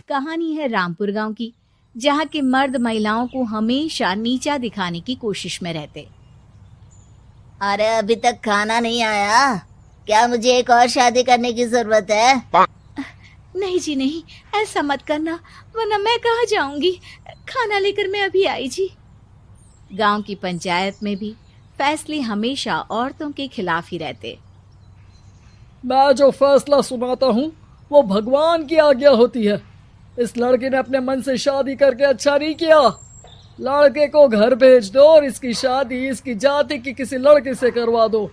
कहानी है रामपुर गांव की, जहां के मर्द महिलाओं को हमेशा नीचा दिखाने की कोशिश में रहते। अरे अभी तक खाना नहीं आया क्या? मुझे एक और शादी करने की जरूरत है। नहीं जी नहीं, ऐसा मत करना, वरना मैं कहाँ जाऊंगी। खाना लेकर मैं अभी आई जी। गांव की पंचायत में भी फैसले हमेशा औरतों के खिलाफ ही रहते। मैं जो फैसला सुनाता हूँ वो भगवान की आज्ञा होती है। इस लड़के ने अपने मन से शादी करके अच्छा नहीं किया। लड़के को घर भेज दो और इसकी शादी इसकी जाति की किसी लड़के से करवा दो,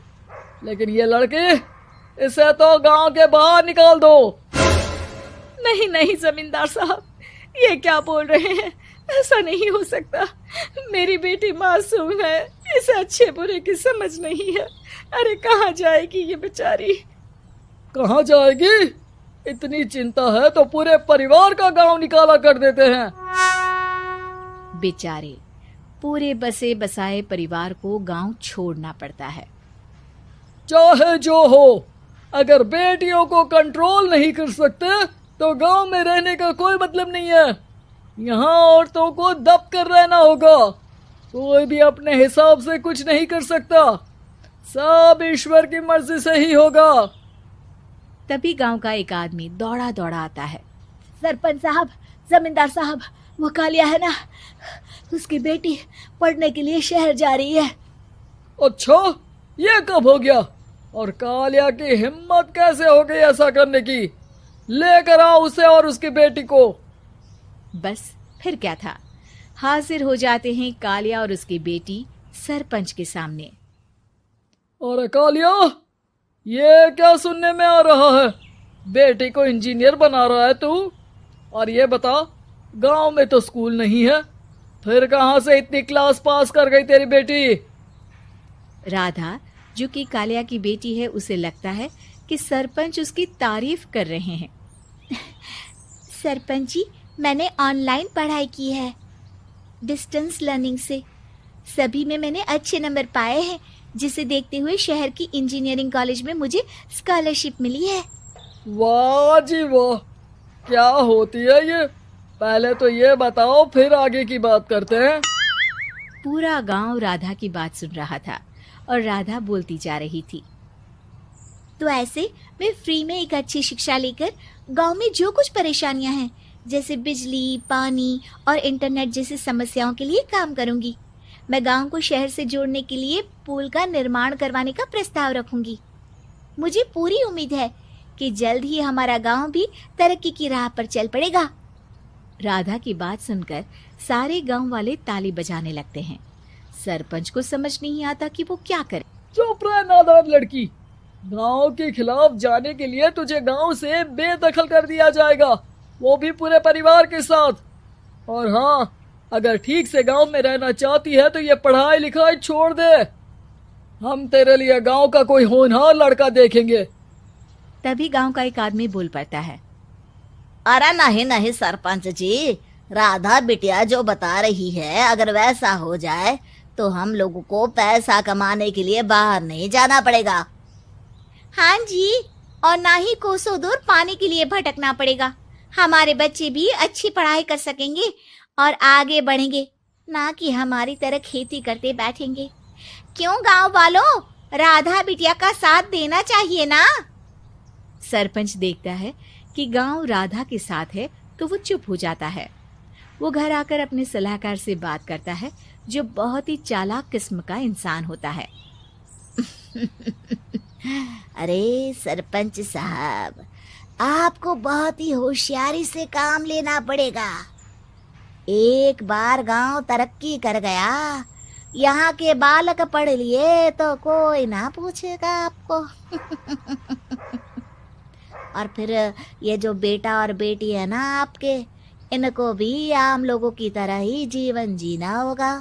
लेकिन ये लड़की, इसे तो गांव के बाहर निकाल दो। नहीं नहीं जमींदार साहब, ये क्या बोल रहे हैं? ऐसा नहीं हो सकता। मेरी बेटी मासूम है, इसे अच्छे बुरे की समझ नहीं है। अरे कहाँ जाएगी ये बेचारी? कहाँ जाएगी? इतनी चिंता है तो पूरे परिवार का गांव निकाला कर देते हैं। बेचारे पूरे बसे बसाए परिवार को गांव छोड़ना पड़ता है। चाहे जो हो, अगर बेटियों को कंट्रोल नहीं कर सकते तो गांव में रहने का कोई मतलब नहीं है। यहाँ औरतों को दब कर रहना होगा। कोई भी अपने हिसाब से कुछ नहीं कर सकता, सब ईश्वर की मर्जी से ही होगा। तभी गांव का एक आदमी दौड़ा दौड़ा आता है। सरपंच साहब, जमींदार साहब, वो कालिया है ना, उसकी बेटी पढ़ने के लिए शहर जा रही है। अच्छा, ये कब हो गया? और कालिया की हिम्मत कैसे हो गई ऐसा करने की? लेकर आओ उसे और उसकी बेटी को। बस फिर क्या था, हाजिर हो जाते हैं कालिया और उसकी बेटी सरपंच के सामने। अरे कालिया, ये क्या सुनने में आ रहा है? बेटी को इंजीनियर बना रहा है तू? और ये बता, गांव में तो स्कूल नहीं है, फिर कहां से इतनी क्लास पास कर गई तेरी बेटी? राधा, जो कि कालिया की बेटी है, उसे लगता है कि सरपंच उसकी तारीफ कर रहे हैं। सरपंच जी, मैंने ऑनलाइन पढ़ाई की है, डिस्टेंस लर्निंग से। सभी में मैंने अच्छे नंबर पाए हैं, जिसे देखते हुए शहर की इंजीनियरिंग कॉलेज में मुझे स्कॉलरशिप मिली है। वाह जी वाह, क्या होती है ये? पहले तो ये बताओ, फिर आगे की बात करते हैं। पूरा गांव राधा की बात सुन रहा था और राधा बोलती जा रही थी। तो ऐसे मैं फ्री में एक अच्छी शिक्षा लेकर गांव में जो कुछ परेशानियां हैं, जैसे बिजली, पानी और इंटरनेट जैसी समस्याओं के लिए काम करूंगी। मैं गांव को शहर से जोड़ने के लिए पुल का निर्माण करवाने का प्रस्ताव रखूंगी। मुझे पूरी उम्मीद है कि जल्द ही हमारा गांव भी तरक्की की राह पर चल पड़ेगा। राधा की बात सुनकर सारे गांव वाले ताली बजाने लगते हैं। सरपंच को समझ नहीं आता कि वो क्या करे। चुप रह नादान लड़की, गांव के खिलाफ जाने के लिए तुझे गांव से बेदखल कर दिया जाएगा, वो भी पूरे परिवार के साथ। और हाँ, अगर ठीक से गांव में रहना चाहती है तो ये पढ़ाई लिखाई छोड़ दे। हम तेरे लिए गांव का कोई होनहार लड़का देखेंगे। तभी गांव का एक आदमी बोल पड़ता है। अरे नहीं नहीं सरपंच जी, राधा बिटिया जो बता रही है, अगर वैसा हो जाए तो हम लोगों को पैसा कमाने के लिए बाहर नहीं जाना पड़ेगा। हाँ जी, और ना ही कोसों दूर पानी के लिए भटकना पड़ेगा। हमारे बच्चे भी अच्छी पढ़ाई कर सकेंगे और आगे बढ़ेंगे, ना कि हमारी तरह खेती करते बैठेंगे। क्यों गांव वालों, राधा बिटिया का साथ देना चाहिए ना। सरपंच देखता है कि गांव राधा के साथ है तो वो चुप हो जाता है। वो घर आकर अपने सलाहकार से बात करता है, जो बहुत ही चालाक किस्म का इंसान होता है। अरे सरपंच साहब, आपको बहुत ही होशियारी से काम लेना पड़ेगा। एक बार गांव तरक्की कर गया, यहाँ के बालक पढ़ लिए तो कोई ना पूछेगा आपको। और फिर ये जो बेटा और बेटी है ना आपके, इनको भी आम लोगों की तरह ही जीवन जीना होगा।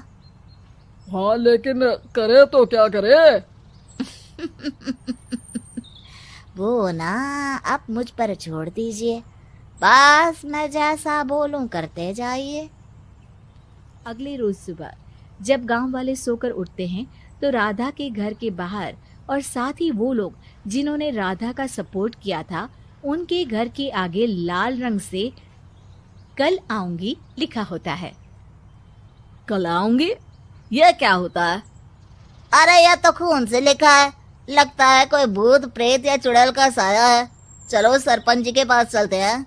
हाँ, लेकिन करे तो क्या करे? वो ना आप मुझ पर छोड़ दीजिए, बस मैं जैसा बोलूं करते जाइए। अगले रोज सुबह जब गांव वाले सोकर उठते हैं तो राधा के घर के बाहर और साथ ही वो लोग जिन्होंने राधा का सपोर्ट किया था, उनके घर के आगे लाल रंग से कल आऊंगी लिखा होता है। कल आऊंगी, यह क्या होता है? अरे यह तो खून से लिखा है, लगता है कोई भूत प्रेत या चुड़ैल का साया है। चलो सरपंच जी के पास चलते हैं।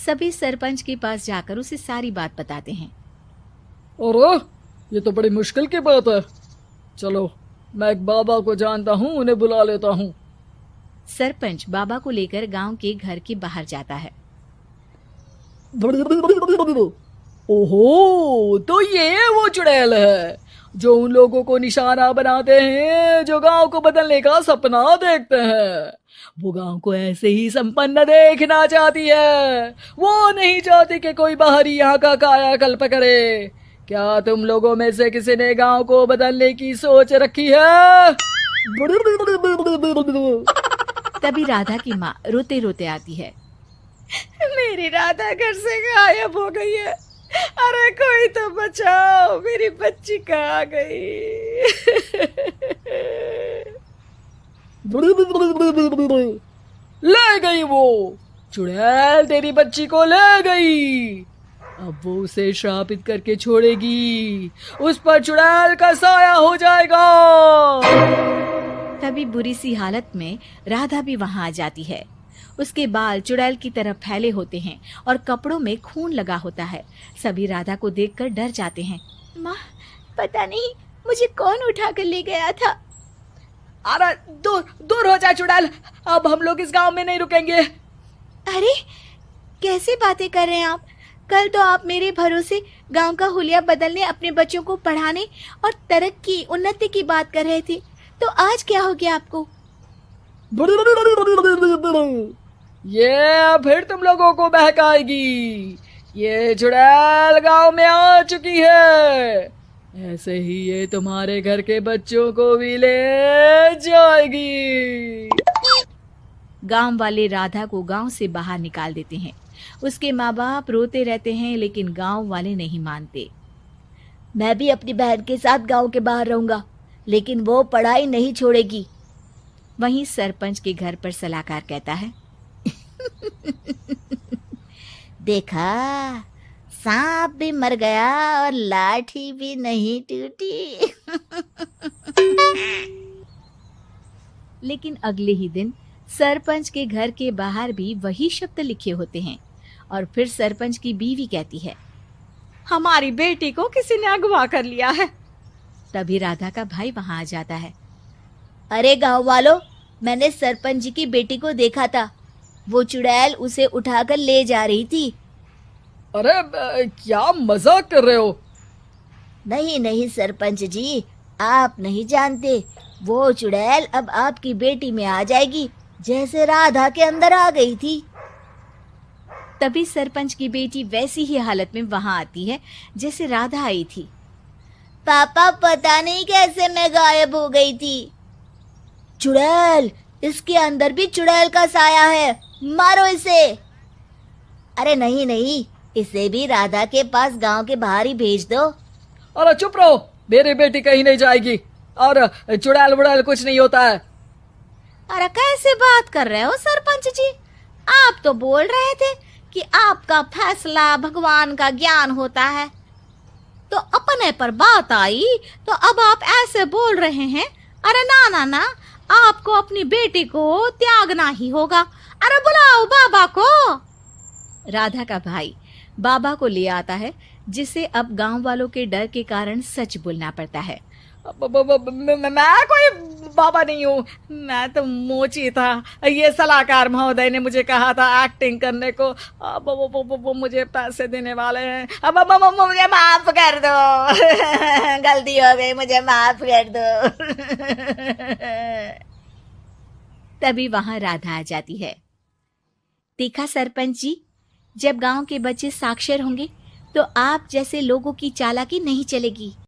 सभी सरपंच के पास जाकर उसे सारी बात बताते हैं। अरे ये तो बड़ी मुश्किल की बात है। चलो मैं एक बाबा को जानता हूँ, उन्हें बुला लेता हूँ। सरपंच बाबा को लेकर गांव के घर के बाहर जाता है। ओहो, तो ये वो चुड़ैल है जो उन लोगों को निशाना बनाते हैं जो गांव को बदलने का सपना देखते हैं। वो गांव को ऐसे ही संपन्न देखना चाहती है, वो नहीं चाहती कि कोई बाहरी यहाँ का कायाकल्प करे। क्या तुम लोगों में से किसी ने गांव को बदलने की सोच रखी है? तभी राधा की माँ रोते रोते आती है। मेरी राधा घर से गायब हो गई है। अरे कोई तो बचाओ, मेरी बच्ची कहाँ गई? ले गई वो चुड़ैल, तेरी बच्ची को ले गई। अब वो उसे श्रापित करके छोड़ेगी, उस पर चुड़ैल का साया हो जाएगा। तभी बुरी सी हालत में राधा भी वहां आ जाती है। उसके बाल चुड़ैल की तरह फैले होते हैं और कपड़ों में खून लगा होता है। सभी राधा को देखकर डर जाते हैं। माँ, पता नहीं मुझे कौन उठा कर ले गया था। अरे दूर दूर हो जा चुड़ैल, अब हम लोग इस गांव में नहीं रुकेंगे। अरे कैसे बातें कर रहे हैं आप? कल तो आप मेरे भरोसे गांव का हुलिया बदलने, अपने बच्चों को पढ़ाने और तरक्की उन्नति की बात कर रहे थे, तो आज क्या हो गया आपको? ये फिर तुम लोगों को बहकाएगी। ये चुड़ैल गांव में आ चुकी है, ऐसे ही ये तुम्हारे घर के बच्चों को भी ले जाएगी। गांव वाले राधा को गांव से बाहर निकाल देते हैं। उसके माँ बाप रोते रहते हैं, लेकिन गांव वाले नहीं मानते। मैं भी अपनी बहन के साथ गांव के बाहर रहूंगा, लेकिन वो पढ़ाई नहीं छोड़ेगी। वहीं सरपंच के घर पर सलाहकार कहता है। देखा, सांप भी मर गया और लाठी भी नहीं टूटी। लेकिन अगले ही दिन सरपंच के घर के बाहर भी वही शब्द लिखे होते हैं। और फिर सरपंच की बीवी कहती है, हमारी बेटी को किसी ने अगवा कर लिया है। तभी राधा का भाई वहां आ जाता है। अरे गांव वालों, मैंने सरपंच जी की बेटी को देखा था। वो चुड़ैल उसे उठाकर ले जा रही थी। अरे क्या मजाक कर रहे हो? नहीं नहीं सरपंच जी, आप नहीं जानते। वो चुड़ैल अब आपकी बेटी में आ जाएगी, जैसे राधा के अंदर आ गई थी। तभी सरपंच की बेटी वैसी ही हालत में वहां आती है जैसे राधा आई थी। पापा, पता नहीं कैसे मैं गायब हो गई थी। चुड़ैल, इसके अंदर भी चुड़ैल का साया है, मारो इसे। अरे नहीं नहीं, इसे भी राधा के पास गांव के बाहर ही भेज दो। अरे चुप रहो, मेरी बेटी कहीं नहीं जाएगी और चुड़ैल वुड़ैल कुछ नहीं होता है। अरे कैसे बात कर रहे हो सरपंच जी? आप तो बोल रहे थे कि आपका फैसला भगवान का ज्ञान होता है, तो अपने पर बात आई तो अब आप ऐसे बोल रहे हैं। अरे ना ना ना, आपको अपनी बेटी को त्यागना ही होगा। अरे बुलाओ बाबा को। राधा का भाई बाबा को ले आता है, जिसे अब गांव वालों के डर के कारण सच बोलना पड़ता है। मैं कोई बाबा नहीं हूँ, मैं तो मोची था। ये सलाहकार महोदय ने मुझे कहा था एक्टिंग करने को। अब वो मुझे पैसे देने वाले हैं। अब मुझे माफ कर दो। गलती हो गई, मुझे माफ कर दो। तभी वहां राधा आ जाती है। देखा सरपंच जी, जब गांव के बच्चे साक्षर होंगे तो आप जैसे लोगों की चालाकी नहीं चलेगी।